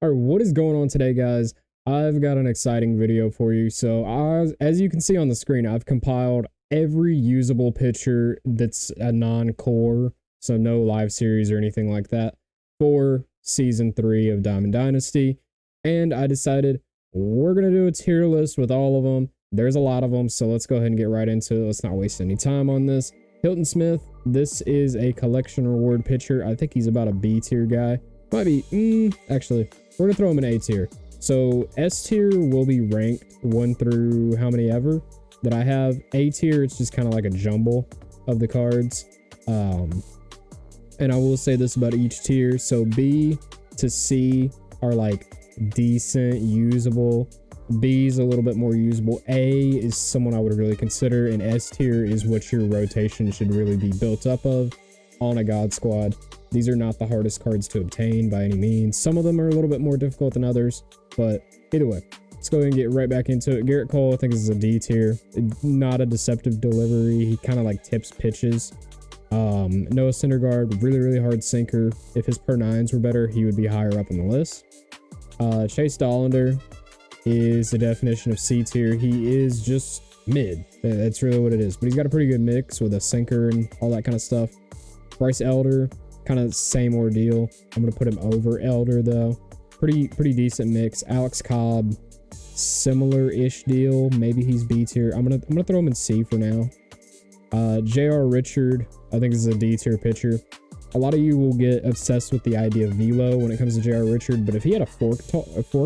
All right, what is going on today, guys? I've got an exciting video for you. So as you can see on the screen, I've compiled every usable pitcher that's a non-core, so no live series or anything like that, for season 3 of Diamond Dynasty. And I decided we're going to do a tier list with all of them. There's a lot of them, so let's go ahead and get right into it. Let's not waste any time on this. Hilton Smith, this is a collection reward pitcher. I think he's about a B tier guy. Might be, actually, we're going to throw him in A tier. So S tier will be ranked 1 through how many ever that I have. A tier, it's just kind of like a jumble of the cards. And I will say this about each tier. So B to C are like decent, usable. B is a little bit more usable. A is someone I would really consider. And S tier is what your rotation should really be built up of on a God squad. These are not the hardest cards to obtain by any means. Some of them are a little bit more difficult than others, but either way, let's go ahead and get right back into it. Garrett Cole, I think, is a D tier. Not a deceptive delivery. He kind of like tips pitches. Noah Syndergaard, really hard sinker. If his per nines were better, he would be higher up on the list. Chase Dollander is the definition of C tier. He is just mid. That's really what it is. But he's got a pretty good mix with a sinker and all that kind of stuff. Bryce Elder, kind of same ordeal. I'm gonna put him over Elder though. Pretty decent mix. Alex Cobb, similar-ish deal. Maybe he's B tier. I'm gonna throw him in C for now. J.R. Richard, I think is a D tier pitcher. A lot of you will get obsessed with the idea of velo when it comes to J.R. Richard, but if he had a fork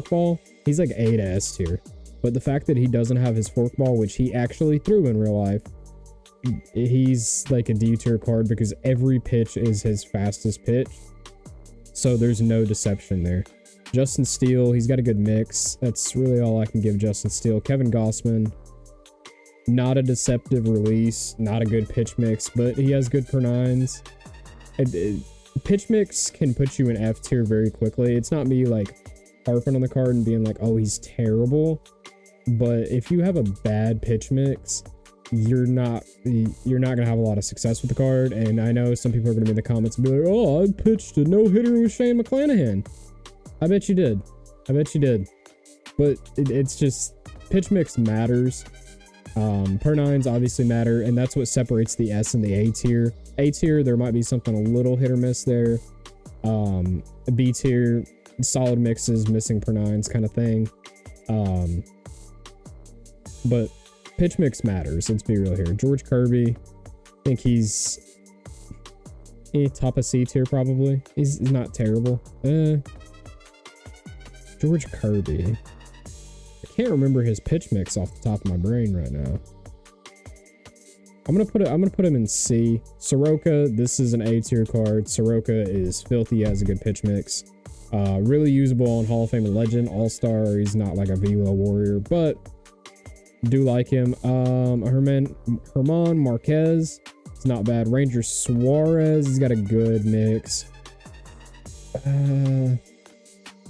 ball, he's like A to S tier. But the fact that he doesn't have his fork ball, which he actually threw in real life, he's like a D tier card because every pitch is his fastest pitch. So there's no deception there. Justin Steele, he's got a good mix. That's really all I can give Justin Steele. Kevin Gossman, not a deceptive release, not a good pitch mix, but he has good per nines. Pitch mix can put you in F tier very quickly. It's not me like harping on the card and being like, oh, he's terrible. But if you have a bad pitch mix, you're not gonna have a lot of success with the card. And I know some people are gonna be in the comments and be like, oh, I pitched a no-hitter with Shane McClanahan. I bet you did. But it's just pitch mix matters. Per nines obviously matter, and that's what separates the S and the A tier. A tier, there might be something a little hit or miss there. B tier, solid mixes, missing per nines kind of thing. But pitch mix matters. Let's be real here. George Kirby, I think he's top of C tier probably. He's not terrible. George Kirby. I can't remember his pitch mix off the top of my brain right now. I'm gonna put him in C. Soroka, this is an A tier card. Soroka is filthy, has a good pitch mix. Really usable on Hall of Fame and Legend, All-Star. He's not like a velo warrior, but do like him. Herman Marquez, it's not bad. Ranger Suarez, he's got a good mix. I'm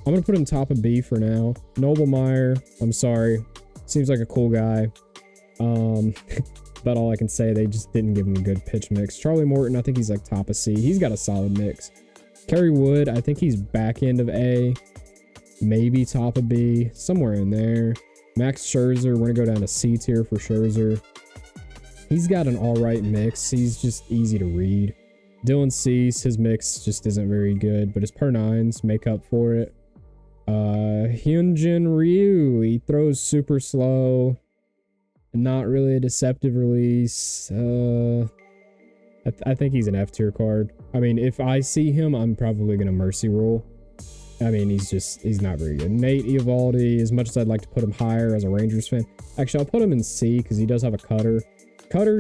gonna put him top of B for now. Noble Meyer, I'm sorry, seems like a cool guy. About all I can say. They just didn't give him a good pitch mix. Charlie Morton, I think he's like top of C. He's got a solid mix. Kerry Wood, I think he's back end of A, maybe top of B, somewhere in there. Max Scherzer, we're gonna go down to C tier for Scherzer. He's got an all right mix. He's just easy to read. Dylan Cease, his mix just isn't very good, but his per nines make up for it. Hyunjin Ryu, he throws super slow. Not really a deceptive release. I think he's an F tier card. I mean, if I see him, I'm probably gonna mercy roll. I mean, he's not very good. Nate Eovaldi, as much as I'd like to put him higher as a Rangers fan, actually I'll put him in C because he does have a cutter,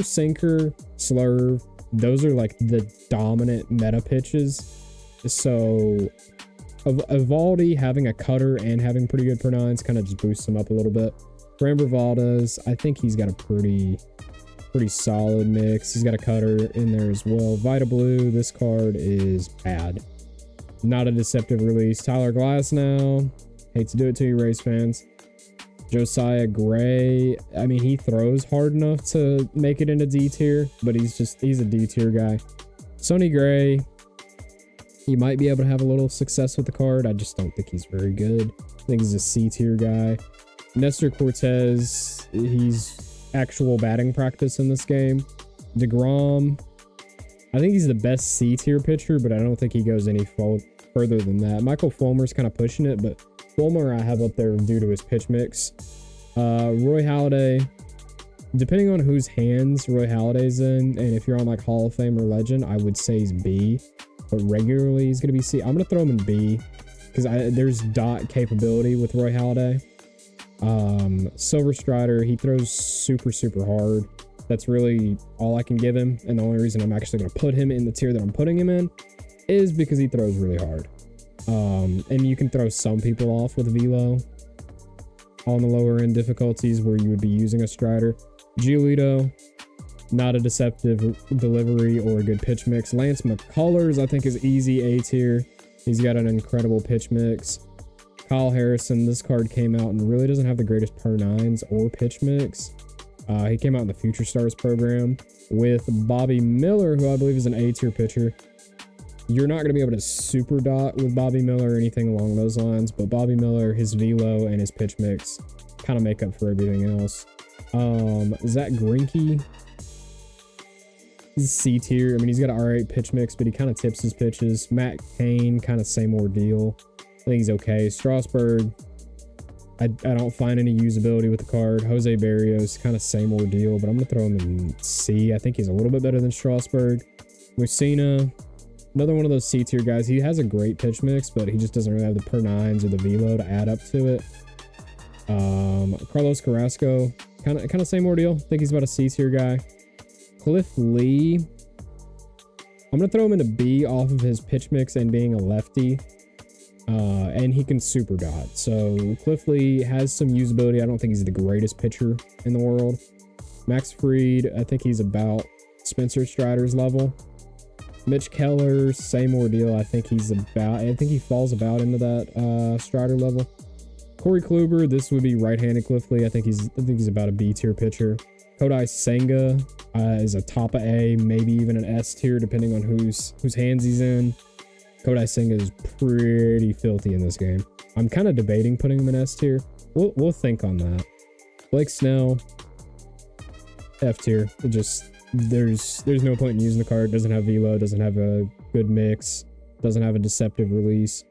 sinker, slurve. Those are like the dominant meta pitches. So Eovaldi having a cutter and having pretty good per nines kind of just boosts him up a little bit. Framber Valdez, I think he's got a pretty solid mix. He's got a cutter in there as well. Vita Blue, this card is bad. Not a deceptive release. Tyler Glasnow, hate to do it to you, Rays fans. Josiah Gray, I mean, he throws hard enough to make it into D tier, but he's a D tier guy. Sonny Gray, You might be able to have a little success with the card. I just don't think he's very good. I think he's a C tier guy. Nestor Cortez, he's actual batting practice in this game. DeGrom, I think he's the best C tier pitcher, but I don't think he goes any further than that. Michael Fulmer's kind of pushing it, but Fulmer I have up there due to his pitch mix. Roy Halladay, depending on whose hands Roy Halladay's in, and if you're on like Hall of Fame or Legend, I would say he's B. But regularly he's going to be C. I'm going to throw him in B because there's dot capability with Roy Halladay. Silver Strider, he throws super hard. That's really all I can give him, and the only reason I'm actually going to put him in the tier that I'm putting him in is because he throws really hard. And you can throw some people off with velo on the lower end difficulties where you would be using a Strider. Giolito, not a deceptive delivery or a good pitch mix. Lance McCullers, I think, is easy A tier. He's got an incredible pitch mix. Kyle Harrison, this card came out and really doesn't have the greatest per nines or pitch mix. He came out in the Future Stars program with Bobby Miller, who I believe is an A tier pitcher. You're not going to be able to super dot with Bobby Miller or anything along those lines, but Bobby Miller, his velo and his pitch mix kind of make up for everything else. Zach Greinke, he's C tier. I mean, he's got an alright pitch mix, but he kind of tips his pitches. Matt Cain, kind of same ordeal. I think he's okay. Strasburg, I don't find any usability with the card. Jose Barrios, kind of same ordeal, but I'm going to throw him in C. I think he's a little bit better than Strasburg. Mussina, another one of those C tier guys. He has a great pitch mix, but he just doesn't really have the per nines or the velo to add up to it. Carlos Carrasco, kind of same ordeal. I think he's about a C tier guy. Cliff Lee, I'm going to throw him into B off of his pitch mix and being a lefty. And he can super dot. So Cliff Lee has some usability. I don't think he's the greatest pitcher in the world. Max Fried, I think he's about Spencer Strider's level. Mitch Keller, same ordeal. I think he falls about into that Strider level. Corey Kluber, this would be right-handed Cliff Lee. I think he's about a B tier pitcher. Kodai Senga is a top of A, maybe even an S tier, depending on whose hands he's in. Kodai Senga is pretty filthy in this game. I'm kind of debating putting him in S tier. We'll think on that. Blake Snell, F tier. There's no point in using the card. Doesn't have velo, doesn't have a good mix, doesn't have a deceptive release.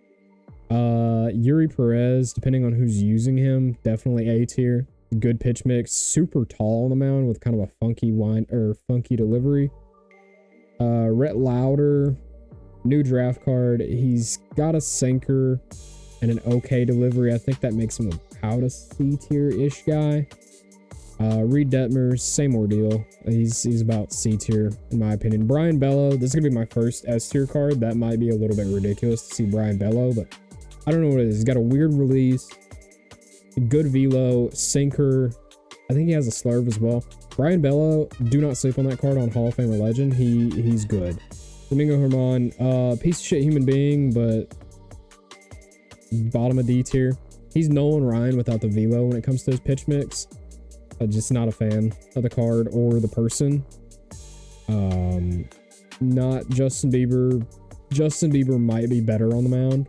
Yuri Perez, depending on who's using him, definitely A tier. Good pitch mix, super tall on the mound with kind of a funky delivery. Rhett Lauder, new draft card. He's got a sinker and an okay delivery. I think that makes him about a C tier-ish guy. Reed Detmers, same ordeal. He's about C tier in my opinion. Brian Bello, this is gonna be my first S tier card. That might be a little bit ridiculous to see Brian Bello, but I don't know what it is. He's got a weird release, good velo, sinker. I think he has a slurve as well. Brian Bello, do not sleep on that card on Hall of Fame or Legend. He's good. Domingo Herman, piece of shit human being, but bottom of D tier. He's Nolan Ryan without the velo when it comes to his pitch mix. I'm just not a fan of the card or the person. Not Justin Bieber. Justin Bieber might be better on the mound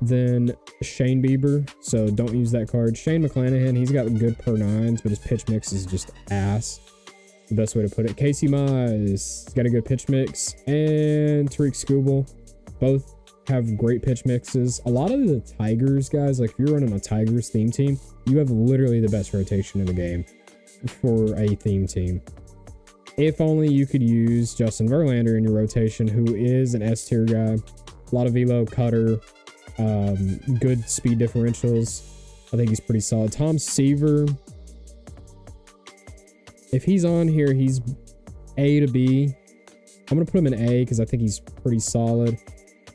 than Shane Bieber, so don't use that card. Shane McClanahan, he's got good per nines, but his pitch mix is just ass. The best way to put it. Casey Mize got a good pitch mix, and Tariq Skubal, both have great pitch mixes. A lot of the Tigers guys, like if you're running a Tigers theme team, you have literally the best rotation in the game for a theme team. If only you could use Justin Verlander in your rotation, who is an S tier guy. A lot of velo, cutter, good speed differentials. I think he's pretty solid. Tom Seaver, if he's on here, he's A to B. I'm going to put him in A because I think he's pretty solid.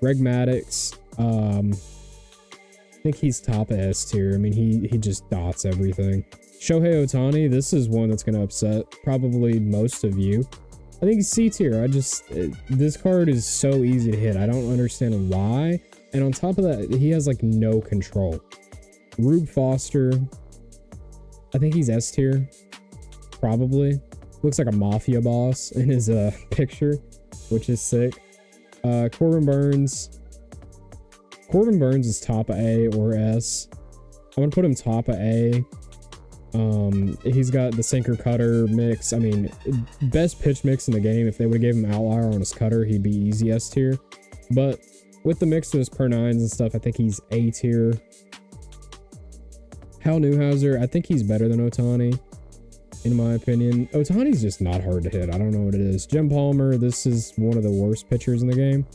Greg Maddux, I think he's top of S tier. I mean, he just dots everything. Shohei Ohtani, this is one that's going to upset probably most of you. I think he's C tier. This card is so easy to hit. I don't understand why. And on top of that, he has like no control. Rube Foster, I think he's S tier. Probably. Looks like a mafia boss in his picture, which is sick. Corbin Burns. Corbin Burns is top of A or S. I'm gonna put him top of A. He's got the sinker cutter mix. I mean, best pitch mix in the game. If they would have gave him outlier on his cutter, he'd be easy S tier. But with the mix of his per nines and stuff, I think he's A tier. Hal Newhouser, I think he's better than Ohtani, in my opinion. Ohtani's just not hard to hit. I don't know what it is. Jim Palmer, this is one of the worst pitchers in the game.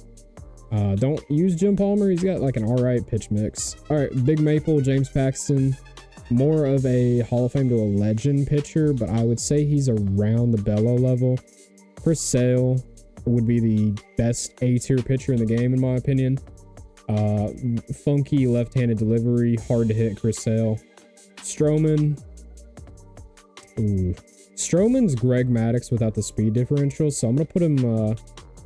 Don't use Jim Palmer. He's got like an alright pitch mix. Alright, Big Maple, James Paxton. More of a Hall of Fame to a legend pitcher, but I would say he's around the Bello level. Chris Sale would be the best A-tier pitcher in the game, in my opinion. Funky left-handed delivery, hard to hit Chris Sale. Stroman. Ooh. Stroman's Greg Maddux without the speed differential, so I'm gonna put him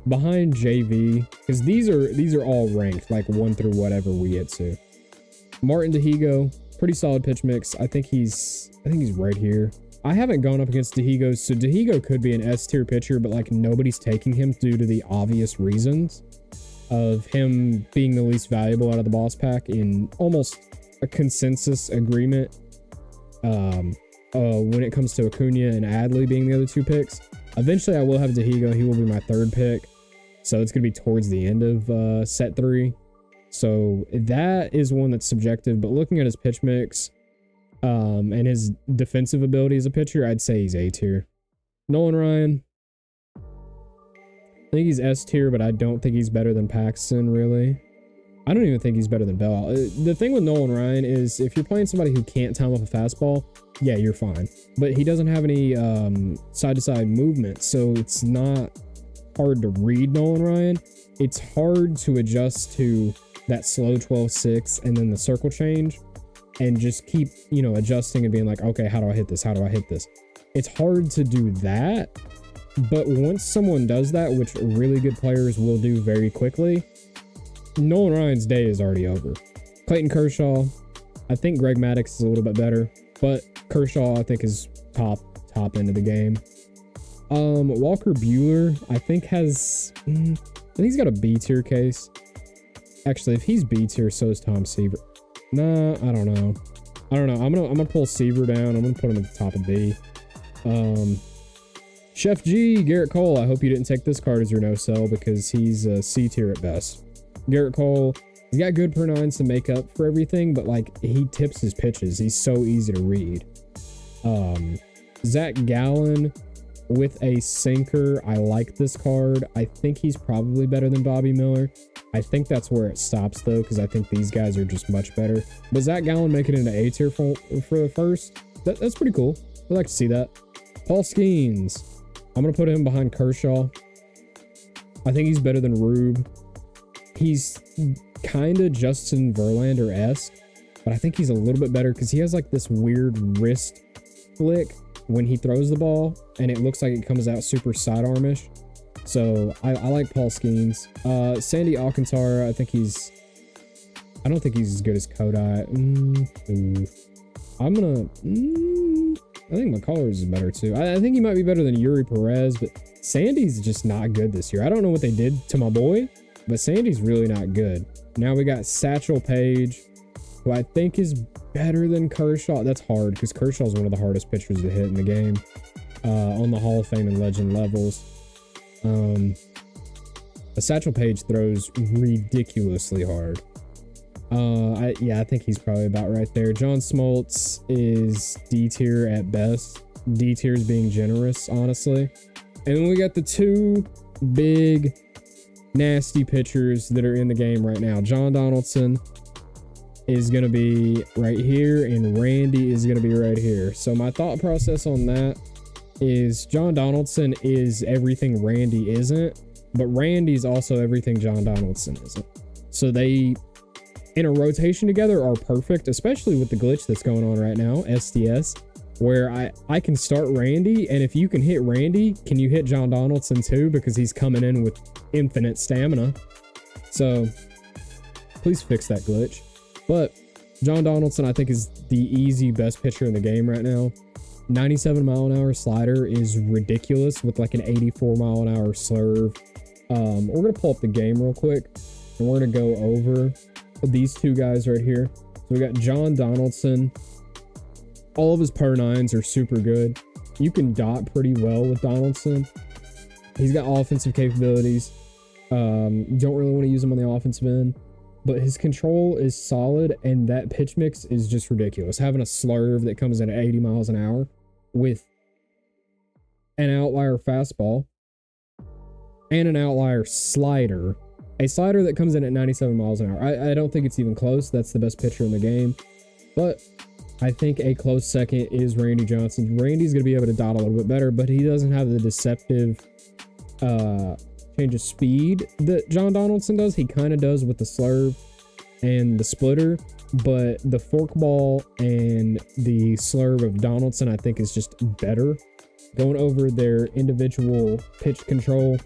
behind JV, because these are all ranked like 1 through whatever we get to. Martin Dahigo, pretty solid pitch mix. I think he's right here. I haven't gone up against Dahigo, so Dahigo could be an S tier pitcher, but like nobody's taking him due to the obvious reasons of him being the least valuable out of the boss pack in almost a consensus agreement. When it comes to Acuna and Adley being the other 2 picks. Eventually I will have Dahigo. He will be my 3rd pick. So it's going to be towards the end of set 3. So that is one that's subjective, but looking at his pitch mix and his defensive ability as a pitcher, I'd say he's A tier. Nolan Ryan, I think he's S tier, but I don't think he's better than Paxton, really. I don't even think he's better than Bell. The thing with Nolan Ryan is if you're playing somebody who can't time off a fastball, yeah, you're fine. But he doesn't have any side-to-side movement, so it's not hard to read Nolan Ryan. It's hard to adjust to that slow 12-6 and then the circle change and just keep, you know, adjusting and being like, okay, how do I hit this? How do I hit this? It's hard to do that, but once someone does that, which really good players will do very quickly, Nolan Ryan's day is already over. Clayton Kershaw, I think Greg Maddux is a little bit better, but Kershaw I think is top end of the game. Walker Buehler I think has, I think he's got a B tier case. Actually, if he's B tier, so is Tom Seaver. Nah, I don't know. I'm gonna pull Seaver down. I'm gonna put him at the top of B. Chef G, Garrett Cole. I hope you didn't take this card as your no sell because he's C tier at best. Garrett Cole, he's got good per nines to make up for everything, but like he tips his pitches. He's so easy to read. Zach Gallen with a sinker. I like this card. I think he's probably better than Bobby Miller. I think that's where it stops though, because I think these guys are just much better. But Zach Gallen making it into A tier for the first, that's pretty cool. I'd like to see that. Paul Skeens, I'm gonna put him behind Kershaw. I think he's better than Rube. He's kind of Justin Verlander-esque, but I think he's a little bit better because he has like this weird wrist flick when he throws the ball, and it looks like it comes out super sidearmish. So I like Paul Skeens. Sandy Alcantara, I don't think he's as good as Kodai. I think McCullers is better too. I think he might be better than Yuri Perez, but Sandy's just not good this year. I don't know what they did to my boy, but Sandy's really not good. Now we got Satchel Paige, who I think is better than Kershaw. That's hard because Kershaw is one of the hardest pitchers to hit in the game on the Hall of Fame and Legend levels. Satchel Paige throws ridiculously hard. I think he's probably about right there. John Smoltz is D tier at best. D tier is being generous, honestly. And then we got the 2 big nasty pitchers that are in the game right now. John Donaldson is going to be right here, and Randy is going to be right here. So my thought process on that is John Donaldson is everything Randy isn't, but Randy's also everything John Donaldson isn't. So they, in a rotation together, are perfect, especially with the glitch that's going on right now, SDS, where I can start Randy, and if you can hit Randy, can you hit John Donaldson too? Because he's coming in with infinite stamina. So please fix that glitch. But John Donaldson, I think, is the easy best pitcher in the game right now. 97 mile an hour slider is ridiculous with like an 84 mile an hour serve. We're going to pull up the game real quick, and we're going to go over these two guys right here. So we got John Donaldson. All of his per nines are super good. You can dot pretty well with Donaldson. He's got offensive capabilities. Don't really want to use him on the offensive end, but his control is solid, and that pitch mix is just ridiculous. Having a slurve that comes in at 80 miles an hour with an outlier fastball and an outlier slider, a slider that comes in at 97 miles an hour. I don't think it's even close. That's the best pitcher in the game, but I think a close second is Randy Johnson. Randy's going to be able to dot a little bit better, but he doesn't have the deceptive change of speed that John Donaldson does. He kind of does with the slurve and the splitter, but the forkball and the slurve of Donaldson, I think, is just better. Going over their individual pitch control,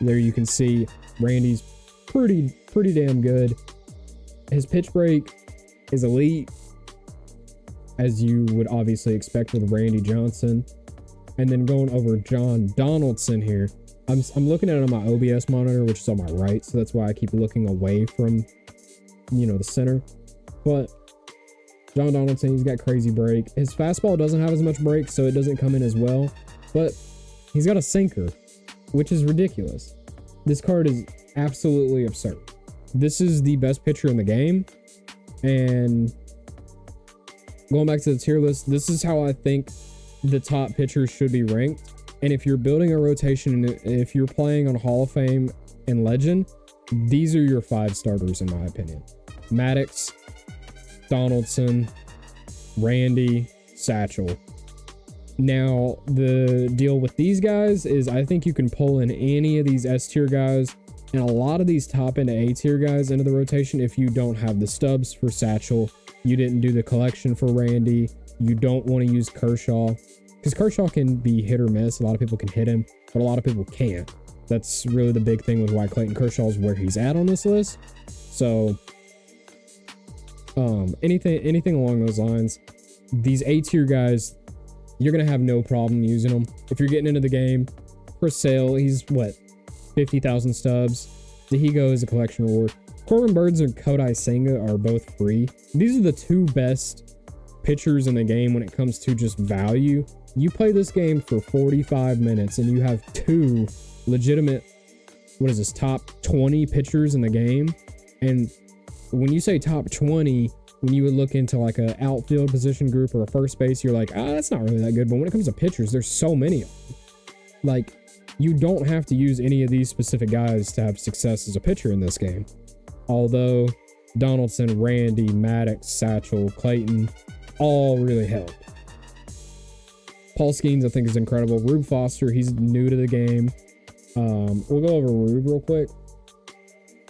there you can see Randy's pretty damn good. His pitch break is elite, as you would obviously expect with Randy Johnson. And then going over John Donaldson here, I'm looking at it on my OBS monitor, which is on my right, so that's why I keep looking away from, you know, the center. But John Donaldson, he's got crazy break. His fastball doesn't have as much break, so it doesn't come in as well, but he's got a sinker, which is ridiculous. This card is absolutely absurd. This is the best pitcher in the game, and going back to the tier list, this is how I think the top pitchers should be ranked. And if you're building a rotation, and if you're playing on Hall of Fame and Legend, these are your 5 starters, in my opinion. Maddox, Donaldson, Randy, Satchel. Now, the deal with these guys is I think you can pull in any of these S tier guys and a lot of these top into A tier guys into the rotation if you don't have the stubs for Satchel. You didn't do the collection for Randy. You don't want to use Kershaw, because Kershaw can be hit or miss. A lot of people can hit him, but a lot of people can't. That's really the big thing with why Clayton Kershaw is where he's at on this list. So, anything along those lines, these A tier guys, you're gonna have no problem using them. If you're getting into the game for sale, he's what, 50,000 stubs. Dahigo is a collection reward. Corbin Burns and Kodai Senga are both free. These are the 2 best pitchers in the game when it comes to just value. You play this game for 45 minutes and you have 2 legitimate, what is this, top 20 pitchers in the game. And when you say top 20, when you would look into like a outfield position group or a first base, you're like, that's not really that good. But when it comes to pitchers, there's so many of them. Like, you don't have to use any of these specific guys to have success as a pitcher in this game. Although Donaldson, Randy, Maddox, Satchel, Clayton all really help. Paul Skeens, I think, is incredible. Rube Foster, he's new to the game. We'll go over Rube real quick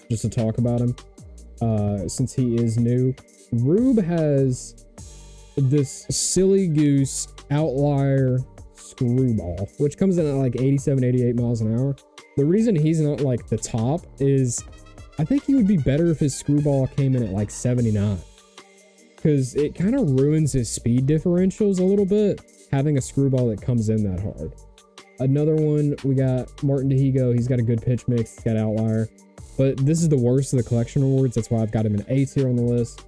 just to talk about him, since he is new. Rube has this silly goose outlier screwball, which comes in at like 87, 88 miles an hour. The reason he's not like the top is I think he would be better if his screwball came in at like 79, because it kind of ruins his speed differentials a little bit, having a screwball that comes in that hard. Another one, we got Martin Dahigo. He's got a good pitch mix. He's got outlier, but this is the worst of the collection awards. That's why I've got him in A tier on the list.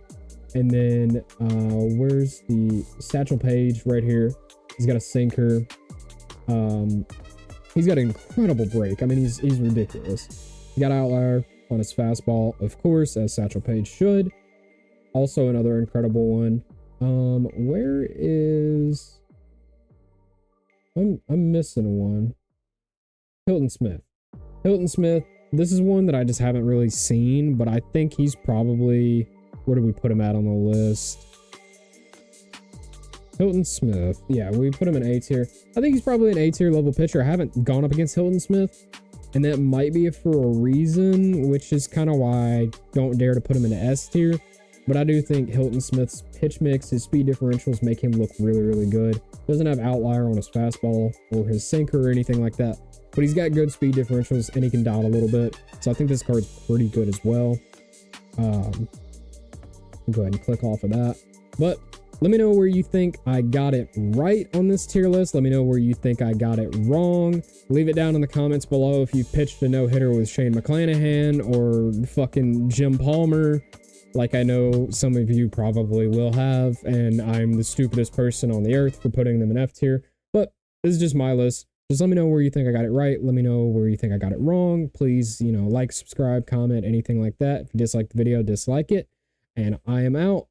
And then where's the Satchel Paige right here? He's got a sinker. He's got an incredible break. I mean, he's ridiculous. He got outlier on his fastball, of course, as Satchel Paige should. Also another incredible one. Where is... I'm missing one. Hilton Smith. Hilton Smith, this is one that I just haven't really seen, but I think he's probably... Where do we put him at on the list? Hilton Smith. Yeah, we put him in A tier. I think he's probably an A tier level pitcher. I haven't gone up against Hilton Smith, and that might be for a reason, which is kind of why I don't dare to put him in S tier. But I do think Hilton Smith's pitch mix, his speed differentials make him look really, really good. Doesn't have outlier on his fastball or his sinker or anything like that, but he's got good speed differentials and he can dot a little bit. So I think this card's pretty good as well. Go ahead and click off of that. But Let me know where you think I got it right on this tier list. Let me know where you think I got it wrong. Leave it down in the comments below if you pitched a no-hitter with Shane McClanahan or fucking Jim Palmer, like I know some of you probably will have, and I'm the stupidest person on the earth for putting them in F tier. But this is just my list. Just let me know where you think I got it right. Let me know where you think I got it wrong. Please, you know, like, subscribe, comment, anything like that. If you dislike the video, dislike it. And I am out.